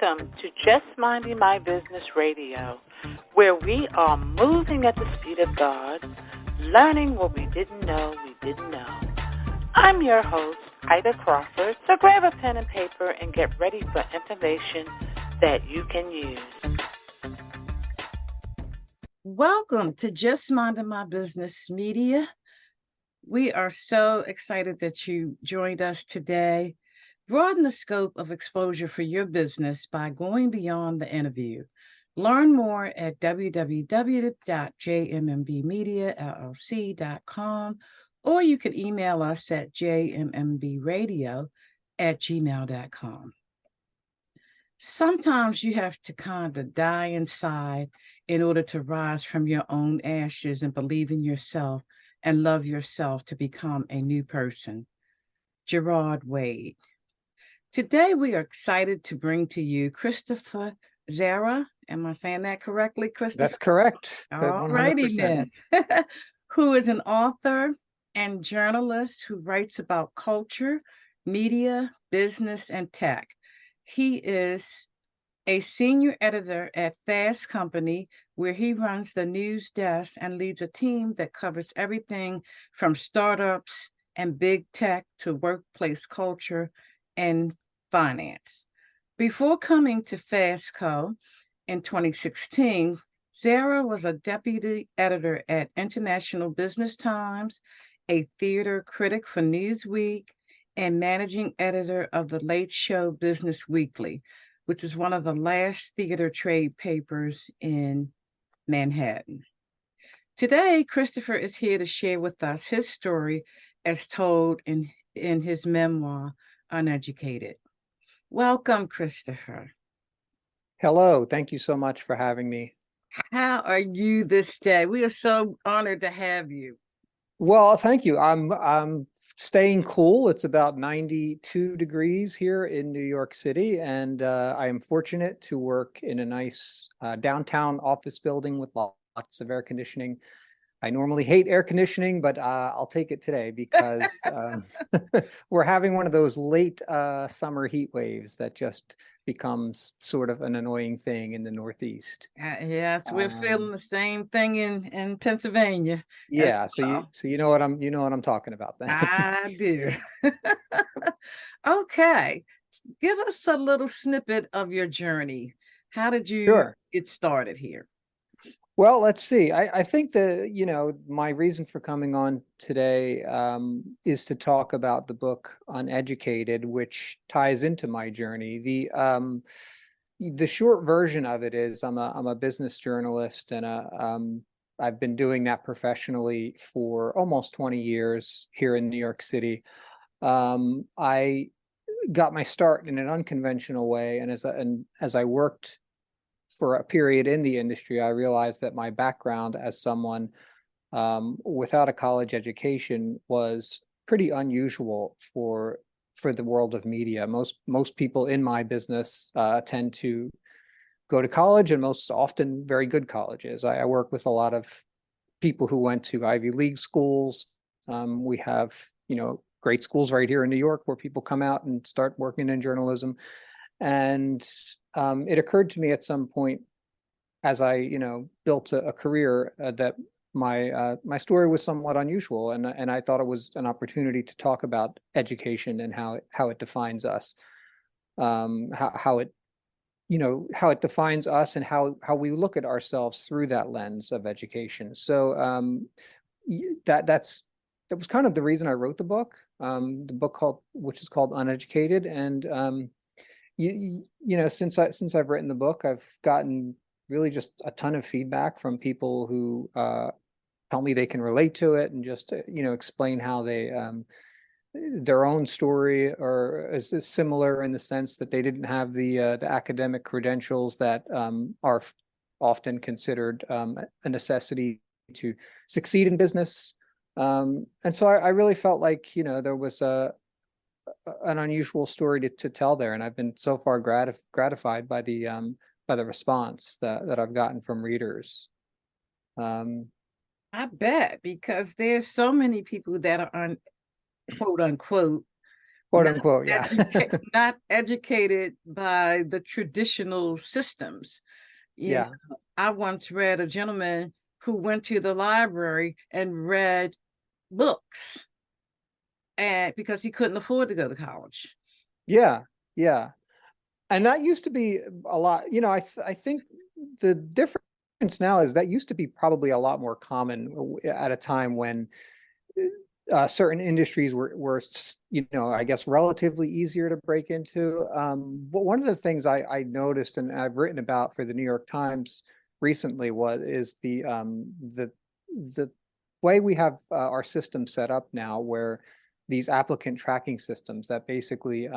Welcome to Just Minding My Business Radio, where we are moving at the speed of God, learning what we didn't know we didn't know. I'm your host, Ida Crawford, so grab a pen and paper and get ready for information that you can use. Welcome to Just Minding My Business Media. We are so excited that you joined us today. Broaden the scope of exposure for your business by going beyond the interview. Learn more at www.jmmbmediallc.com, or you can email us at jmmbradio@gmail.com. Sometimes you have to kind of die inside in order to rise from your own ashes and believe in yourself and love yourself to become a new person. Gerard Wade. Today, we are excited to bring to you Christopher Zara. Am I saying that correctly, Christopher? That's correct. All righty then. Who is an author and journalist who writes about culture, media, business, and tech. He is a senior editor at FastCo, where he runs the news desk and leads a team that covers everything from startups and big tech to workplace culture and finance. Before coming to FastCo in 2016, Zara was a deputy editor at International Business Times, a theater critic for Newsweek, and managing editor of the Late Show Business Weekly, which is one of the last theater trade papers in Manhattan. Today, Christopher is here to share with us his story as told in his memoir, Uneducated. Welcome, Christopher. Hello. Thank you so much for having me. How are you this day? We are so honored to have you. Well, thank you. I'm staying cool. It's about 92 degrees here in New York City, and I am fortunate to work in a nice downtown office building with lots of air conditioning. I normally hate air conditioning, but I'll take it today because we're having one of those late summer heat waves that just becomes sort of an annoying thing in the Northeast. Yes, we're feeling the same thing in Pennsylvania. Yeah, so you know what I'm talking about then. I do. Okay, give us a little snippet of your journey. How did you get started here? Well, let's see. I think my reason for coming on today is to talk about the book Uneducated, which ties into my journey. The short version of it is I'm a business journalist, and I've been doing that professionally for almost 20 years here in New York City. I got my start in an unconventional way, and as I worked for a period in the industry, I realized that my background as someone without a college education was pretty unusual for the world of media. Most people in my business tend to go to college, and most often very good colleges. I work with a lot of people who went to Ivy League schools. We have great schools right here in New York where people come out and start working in journalism. And it occurred to me at some point, as I built a career, that my story was somewhat unusual, and I thought it was an opportunity to talk about education and how it defines us, how it defines us, and how we look at ourselves through that lens of education. So that was kind of the reason I wrote the book, which is called Uneducated, and since I've written the book, I've gotten really just a ton of feedback from people who tell me they can relate to it, and just explain how they their own story is similar in the sense that they didn't have the academic credentials that are often considered a necessity to succeed in business. And so I really felt like there was an unusual story to tell there, and I've been so far gratified by the response that I've gotten from readers. I bet, because there's so many people that are on quote unquote quote unquote, yeah. Not educated by the traditional systems. You Yeah. know, I once read a gentleman who went to the library and read books, and because he couldn't afford to go to college. Yeah. Yeah. And that used to be a lot, I think the difference now is that used to be probably a lot more common at a time when certain industries were, I guess, relatively easier to break into. But one of the things I noticed and I've written about for the New York Times recently is the way we have our system set up now, where these applicant tracking systems that basically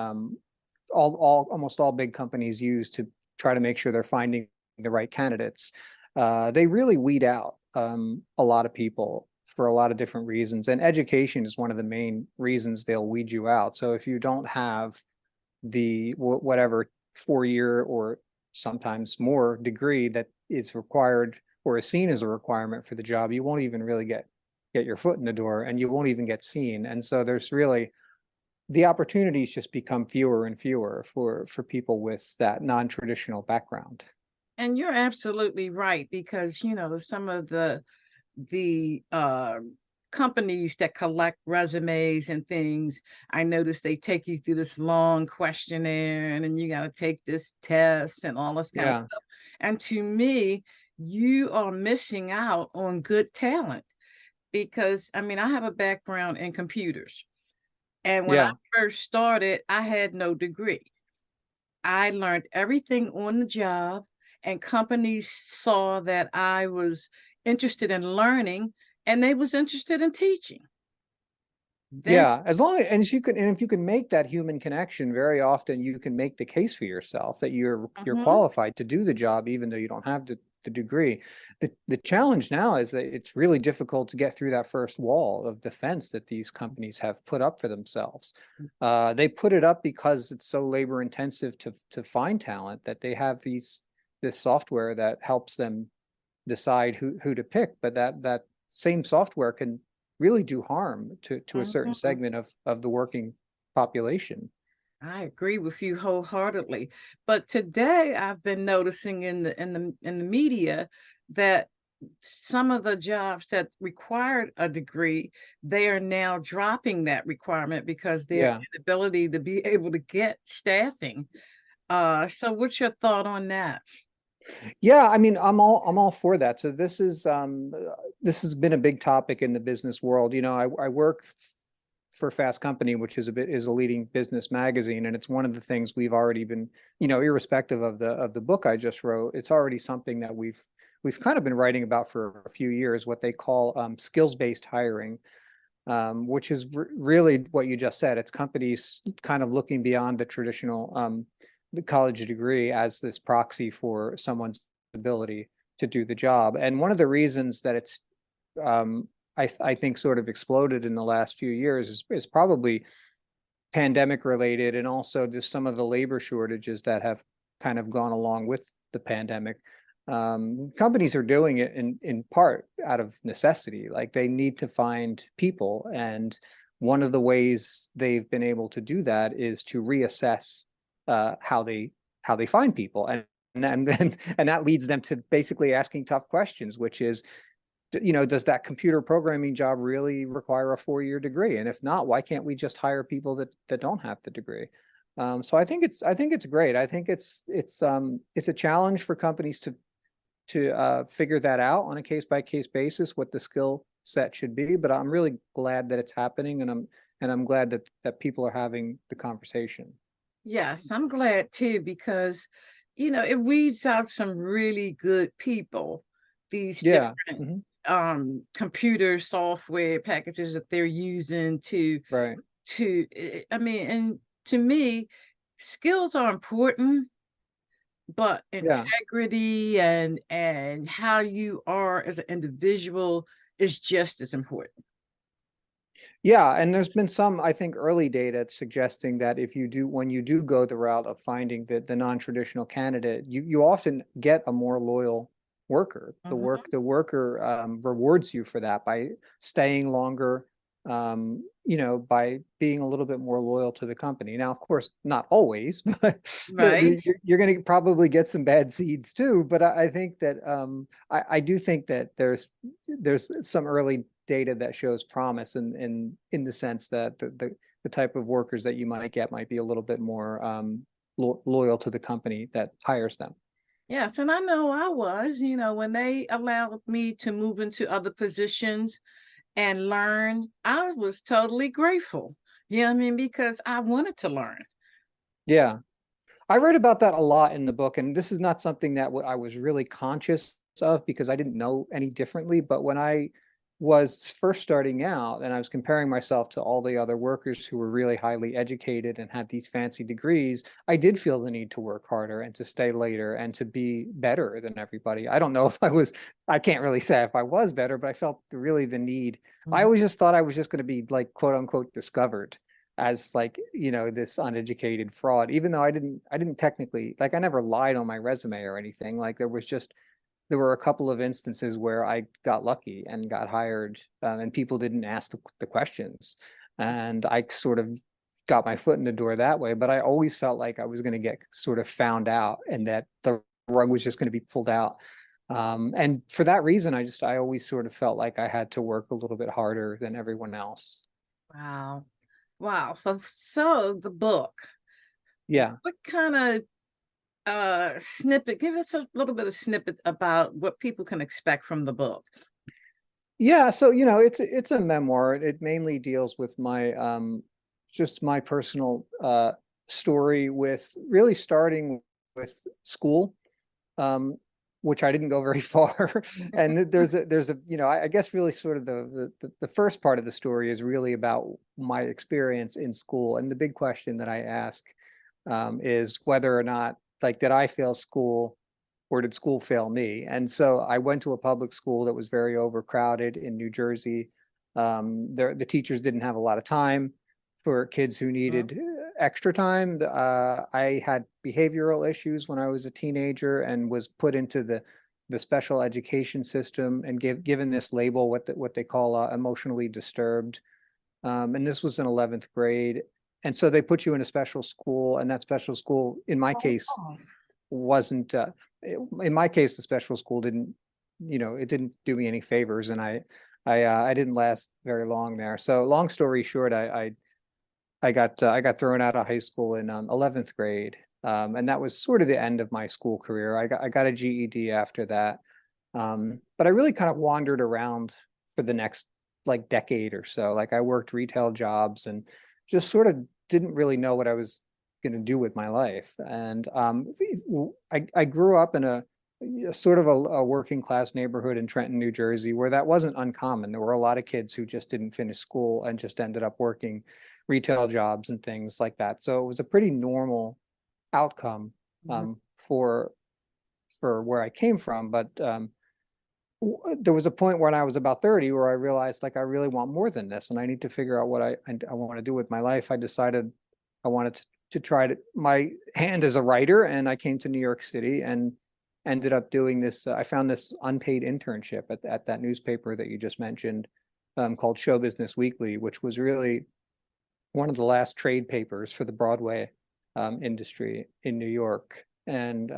almost all big companies use to try to make sure they're finding the right candidates. They really weed out a lot of people for a lot of different reasons. And education is one of the main reasons they'll weed you out. So if you don't have the whatever 4-year or sometimes more degree that is required or is seen as a requirement for the job, you won't even really get your foot in the door, and you won't even get seen. And so there's really, the opportunities just become fewer and fewer for people with that non-traditional background. And you're absolutely right, because some of the companies that collect resumes and things, I noticed they take you through this long questionnaire, and then you got to take this test and all this kind of stuff. And to me, you are missing out on good talent, because I have a background in computers. And when I first started, I had no degree. I learned everything on the job, and companies saw that I was interested in learning, and they was interested in teaching. Then, as long as you can, and if you can make that human connection, very often you can make the case for yourself that you're qualified to do the job, even though you don't have the degree. The challenge now is that it's really difficult to get through that first wall of defense that these companies have put up for themselves. They put it up because it's so labor intensive to find talent, that they have this software that helps them decide who to pick, but that same software can really do harm to a certain segment of the working population. I agree with you wholeheartedly. But today I've been noticing in the media that some of the jobs that required a degree, they are now dropping that requirement because their inability to be able to get staffing. So what's your thought on that? Yeah, I'm all for that. So this has been a big topic in the business world. I work for Fast Company, which is a leading business magazine, and it's one of the things we've already been, irrespective of the book I just wrote, it's already something that we've kind of been writing about for a few years, what they call skills-based hiring, which is really what you just said. It's companies kind of looking beyond the traditional the college degree as this proxy for someone's ability to do the job. And one of the reasons that it's I think sort of exploded in the last few years is probably pandemic related, and also just some of the labor shortages that have kind of gone along with the pandemic. Companies are doing it in part out of necessity, like they need to find people, and one of the ways they've been able to do that is to reassess how they find people, and that leads them to basically asking tough questions, which is, does that computer programming job really require a 4-year degree? And if not, why can't we just hire people that don't have the degree? So I think it's great. I think it's a challenge for companies to figure that out on a case-by-case basis, what the skill set should be. But I'm really glad that it's happening, and I'm glad that people are having the conversation. Yes, I'm glad too, because it weeds out some really good people, these different computer software packages that they're using to and to me, skills are important, but integrity and how you are as an individual is just as important. Yeah, and there's been some, I think, early data suggesting that when you do go the route of finding the non-traditional candidate, you often get a more loyal worker. The worker rewards you for that by staying longer, by being a little bit more loyal to the company. Now, of course, not always, but Right. you're going to probably get some bad seeds too. But I think that I do think that there's some early data that shows promise in the sense that the type of workers that you might get might be a little bit more loyal to the company that hires them. Yes, and I know I was, when they allowed me to move into other positions and learn, I was totally grateful. I mean, because I wanted to learn. Yeah. I read about that a lot in the book, and this is not something that I was really conscious of because I didn't know any differently. But when I was first starting out and I was comparing myself to all the other workers who were really highly educated and had these fancy degrees, I did feel the need to work harder and to stay later and to be better than everybody. I don't know if I can't really say if I was better, but I felt really the need. I Mhm. always just thought I was just going to be like, quote unquote, discovered as like this uneducated fraud, even though I didn't technically, like, I never lied on my resume or anything. Like there were a couple of instances where I got lucky and got hired, and people didn't ask the questions, and I sort of got my foot in the door that way. But I always felt like I was going to get sort of found out and that the rug was just going to be pulled out. And for that reason, I always sort of felt like I had to work a little bit harder than everyone else. Wow. Wow. So the book, Yeah. what kind of snippet, give us a little bit of snippet about what people can expect from the book. Yeah, so it's a memoir. It mainly deals with my just my personal story, with really starting with school, um which I didn't go very far. And there's a I guess really sort of the first part of the story is really about my experience in school. And the big question that I ask is whether or not, like, did I fail school or did school fail me? And so I went to a public school that was very overcrowded in New Jersey. The teachers didn't have a lot of time for kids who Mhm. needed extra time. I had behavioral issues when I was a teenager and was put into the special education system and given this label, what they call emotionally disturbed. And this was in 11th grade. And so they put you in a special school, and that special school, in my case, Oh, wasn't in my case, the special school didn't, it didn't do me any favors, and I didn't last very long there. So long story short, I got thrown out of high school in 11th grade. And that was sort of the end of my school career. I got a GED after that. But I really kind of wandered around for the next like decade or so. Like, I worked retail jobs and just sort of didn't really know what I was going to do with my life. And I grew up in a sort of a working class neighborhood in Trenton, New Jersey, where that wasn't uncommon. There were a lot of kids who just didn't finish school and just ended up working retail jobs and things like that. So it was a pretty normal outcome mhm. for where I came from. But there was a point when I was about 30 where I realized, like, I really want more than this, and I need to figure out what I want to do with my life. I decided I wanted to try my hand as a writer, and I came to New York City and ended up doing this. I found this unpaid internship at that newspaper that you just mentioned, called Show Business Weekly, which was really one of the last trade papers for the Broadway industry in New York. And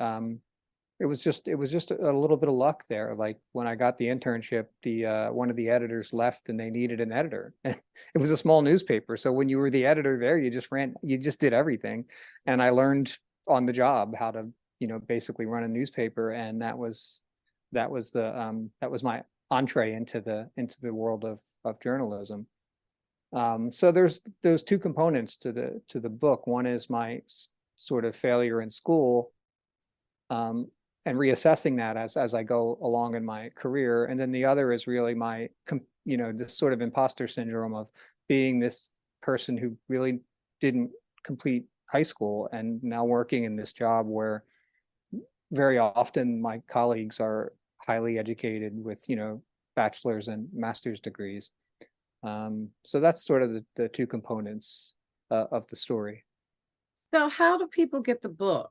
it was just a little bit of luck there. Like, when I got the internship, the one of the editors left and they needed an editor. And it was a small newspaper, so when you were the editor there, you just did everything. And I learned on the job how to basically run a newspaper. And that was my entree into the world of journalism. So there's those two components to the book. One is my sort of failure in school, um, and reassessing that as I go along in my career. And then the other is really my, this sort of imposter syndrome of being this person who really didn't complete high school and now working in this job where very often my colleagues are highly educated with, bachelor's and master's degrees. So that's sort of the two components of the story. So how do people get the book?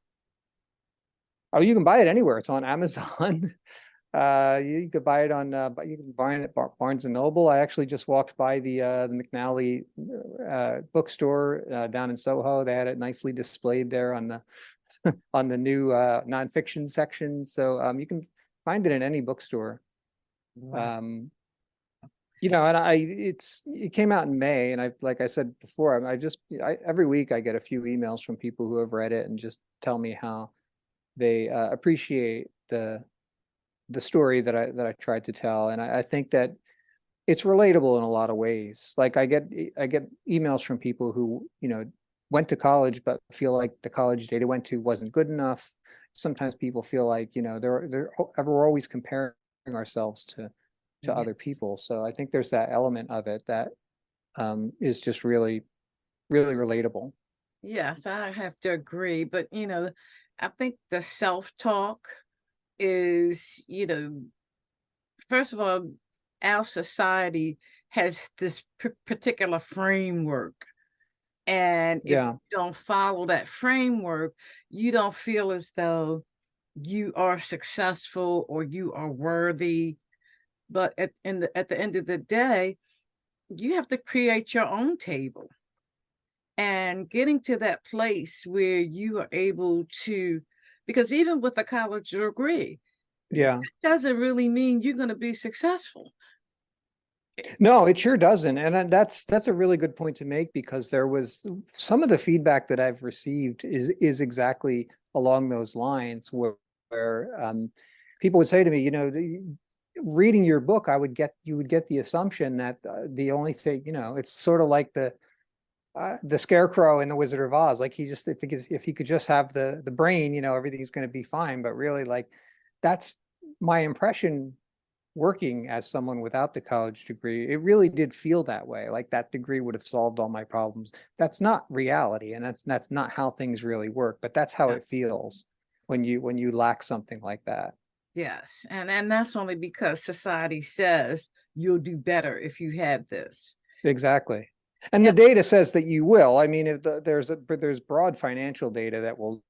Oh, you can buy it anywhere. It's on Amazon. You could buy it on, you can buy it at Barnes and Noble. I actually just walked by the McNally bookstore down in Soho. They had it nicely displayed there on the on the new nonfiction section. So you can find it in any bookstore. Wow. And it came out in May, and like I said before, every week I get a few emails from people who have read it and just tell me how they appreciate the story that I tried to tell. And I think that it's relatable in a lot of ways. Like I get emails from people who, went to college, but feel like the college they went to wasn't good enough. Sometimes people feel like, we're always comparing ourselves to Yeah. other people. So I think there's that element of it that is just really, really relatable. Yes, I have to agree. But, I think the self-talk is, first of all, our society has this particular framework. And if Yeah. you don't follow that framework, you don't feel as though you are successful or you are worthy. But at the end of the day, you have to create your own table. And getting to that place where you are able to, because even with a college degree, Yeah. it doesn't really mean you're going to be successful. No, it sure doesn't. And that's a really good point to make, because there was some of the feedback that I've received is exactly along those lines where people would say to me, reading your book, you would get the assumption that the only thing, it's sort of like the scarecrow in the Wizard of Oz. Like if he could just have the brain, everything's going to be fine. But really, like, that's my impression working as someone without the college degree. It really did feel that way. Like that degree would have solved all my problems. That's not reality, and that's not how things really work. But that's how Yeah. it feels when you lack something like that. Yes. And that's only because society says you'll do better if you have this. Exactly. And the And data says that you will. I mean, if there's broad financial data that will,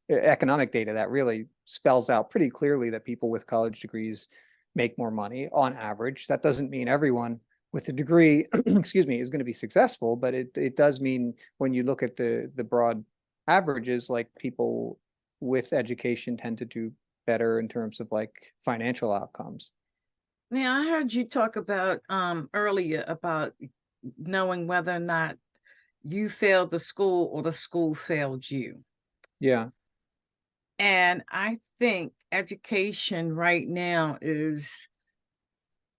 economic data that really spells out pretty clearly that people with college degrees make more money on average. That doesn't mean everyone with a degree, excuse me, is going to be successful, but it does mean when you look at the broad averages, like people with education tend to do better in terms of like financial outcomes. now I heard you talk about earlier about knowing whether or not you failed the school or the school failed you. Yeah. And I think education right now is,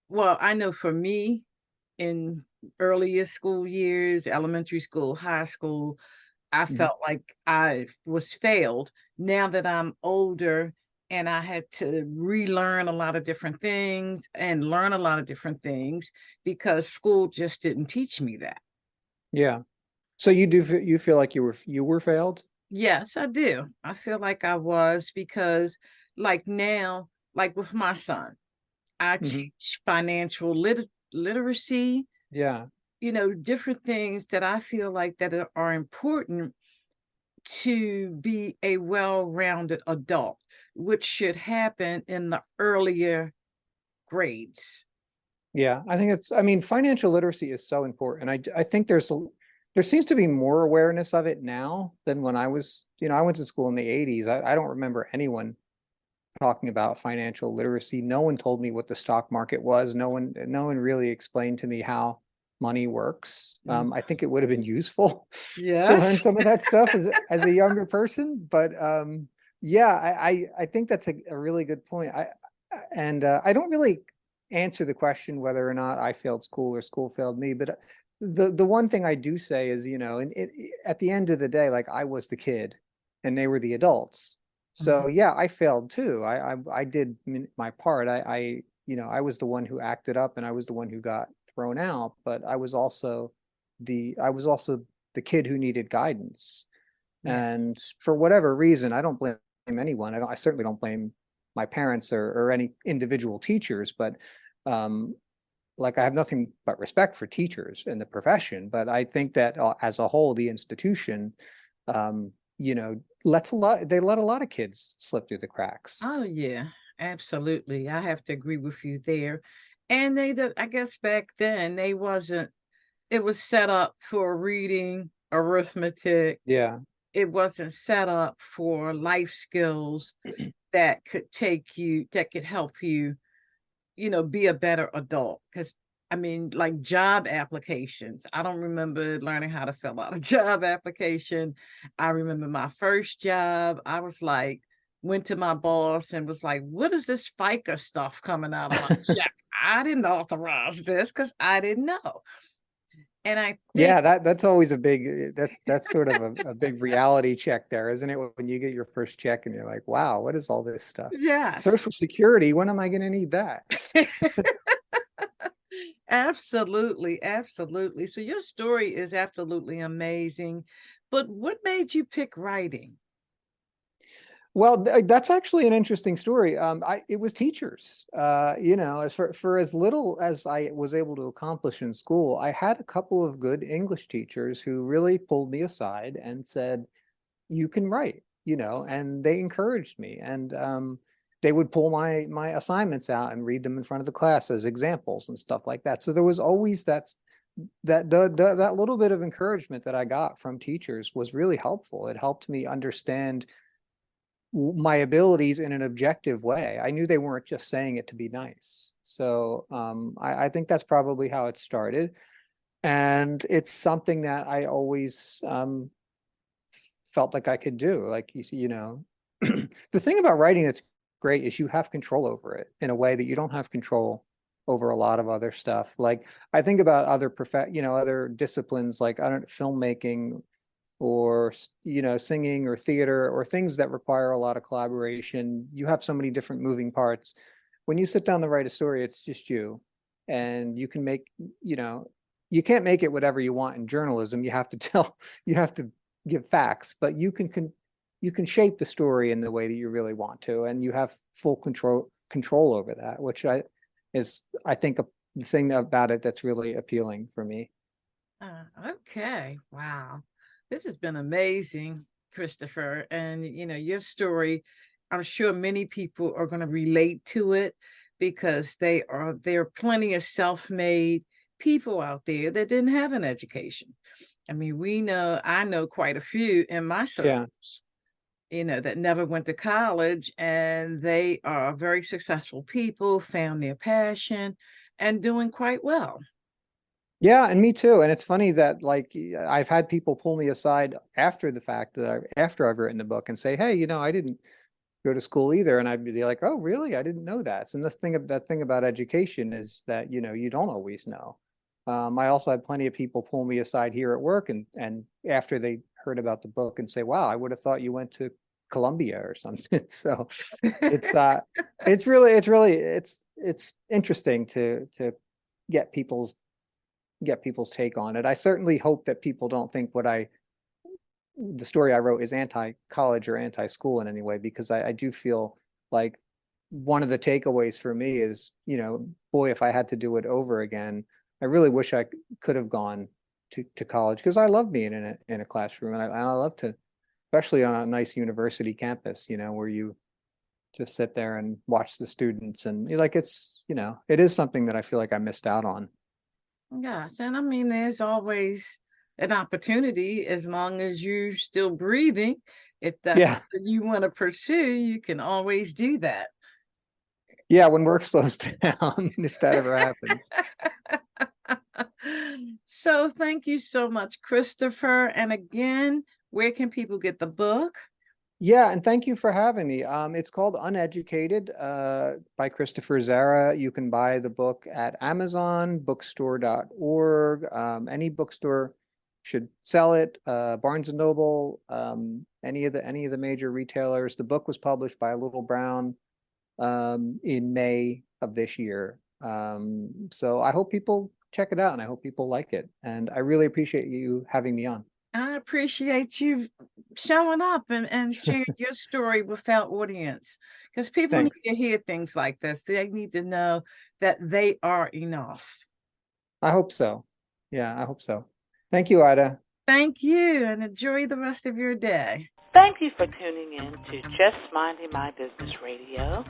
well, I know for me in earlier school years, elementary school, high school, I Mhm. felt like I was failed. Now that I'm older and I had to relearn a lot of different things and learn a lot of different things because school just didn't teach me that. Yeah. So you feel like you were failed? Yes, I do. I feel like I was because, like now, like with my son, I Hmm. teach financial literacy, Yeah. different things that I feel like that are important to be a well-rounded adult, which should happen in the earlier grades. Yeah. I mean, financial literacy is so important. I think there seems to be more awareness of it now than when I went to school in the 80s. I don't remember anyone talking about financial literacy. No one told me what the stock market was. No one really explained to me how money works. Mm. I think it would have been useful to learn Yes. some of that stuff as a younger person. But yeah, I think that's a really good point. I don't really answer the question whether or not I failed school or school failed me, but the one thing I do say is, and at the end of the day, like I was the kid and they were the adults. Mhm. So yeah, I failed too. I did my part. I was the one who acted up and I was the one who got thrown out, but I was also the kid who needed guidance. Yeah. And for whatever reason, I don't blame anyone. I certainly don't blame my parents or any individual teachers, but um, like I have nothing but respect for teachers and the profession. But I think that as a whole, the institution, um, they let a lot of kids slip through the cracks. Oh yeah. Absolutely. I have to agree with you there. And I guess back then they wasn't, it was set up for reading, arithmetic. Yeah. It wasn't set up for life skills that that could help you, be a better adult. Because I mean, like job applications, I don't remember learning how to fill out a job application. I remember my first job, I was like, went to my boss and was like, what is this FICA stuff coming out of my check? I didn't authorize this because I didn't know. And I think, Yeah, that's always a big that's sort of a big reality check there, isn't it? When you get your first check and you're like, wow, what is all this stuff? yes. Social Security, when am I going to need that? Absolutely, absolutely. So your story is absolutely amazing. But what made you pick writing? Well, that's actually an interesting story. It was teachers. As for as little as I was able to accomplish in school, I had a couple of good English teachers who really pulled me aside and said, "You can write," and they encouraged me. And they would pull my assignments out and read them in front of the class as examples and stuff like that. So there was always that little bit of encouragement that I got from teachers was really helpful. It helped me understand my abilities in an objective way. I knew they weren't just saying it to be nice. So I think that's probably how it started. And it's something that I always felt like I could do. Like you see, the thing about writing that's great is you have control over it in a way that you don't have control over a lot of other stuff. Like I think about other disciplines like I don't filmmaking or singing or theater or things that require a lot of collaboration. You have so many different moving parts. When you sit down to write a story, it's just you, and you can make you can't make it whatever you want in journalism. You have to you have to give facts, but you can shape the story in the way that you really want to, and you have full control over that, which I think the thing about it that's really appealing for me. Okay. Wow. This has been amazing, Christopher. And your story, I'm sure many people are going to relate to it because there are plenty of self-made people out there that didn't have an education. I mean, I know quite a few in my Yeah. circles, that never went to college, and they are very successful people, found their passion, and doing quite well. Yeah, and me too. And it's funny that like I've had people pull me aside after the fact after I've written the book and say, "Hey, I didn't go to school either." And I'd be like, "Oh, really? I didn't know that." And that thing about education is that, you don't always know. I also had plenty of people pull me aside here at work and after they heard about the book and say, "Wow, I would have thought you went to Columbia or something." So it's it's interesting to get people's take on it. I certainly hope that people don't think the story I wrote is anti-college or anti-school in any way, because I do feel like one of the takeaways for me is, boy, if I had to do it over again, I really wish I could have gone to college, because I love being in a classroom, and I love to, especially on a nice university campus, where you just sit there and watch the students, and you're like, it is something that I feel like I missed out on. Yes, and I mean, there's always an opportunity as long as you're still breathing. If that's Yeah. something you want to pursue, you can always do that. Yeah, when work slows down, if that ever happens. So thank you so much, Christopher. And again, where can people get the book? Yeah, and thank you for having me. It's called Uneducated, by Christopher Zara. You can buy the book at Amazon, bookstore.org. Any bookstore should sell it. Barnes and Noble, any of the major retailers. The book was published by Little Brown in May of this year. So I hope people check it out, and I hope people like it. And I really appreciate you having me on. I appreciate you showing up and sharing your story with our audience, because people need Thanks. to hear things like this. They need to know that they are enough. I hope so. Yeah, I hope so. Thank you, Ida. Thank you, and enjoy the rest of your day. Thank you for tuning in to Just Minding My Business Radio.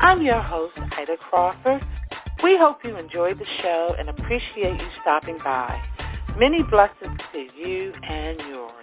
I'm your host, Ida Crawford. We hope you enjoyed the show and appreciate you stopping by. Many blessings to you and yours.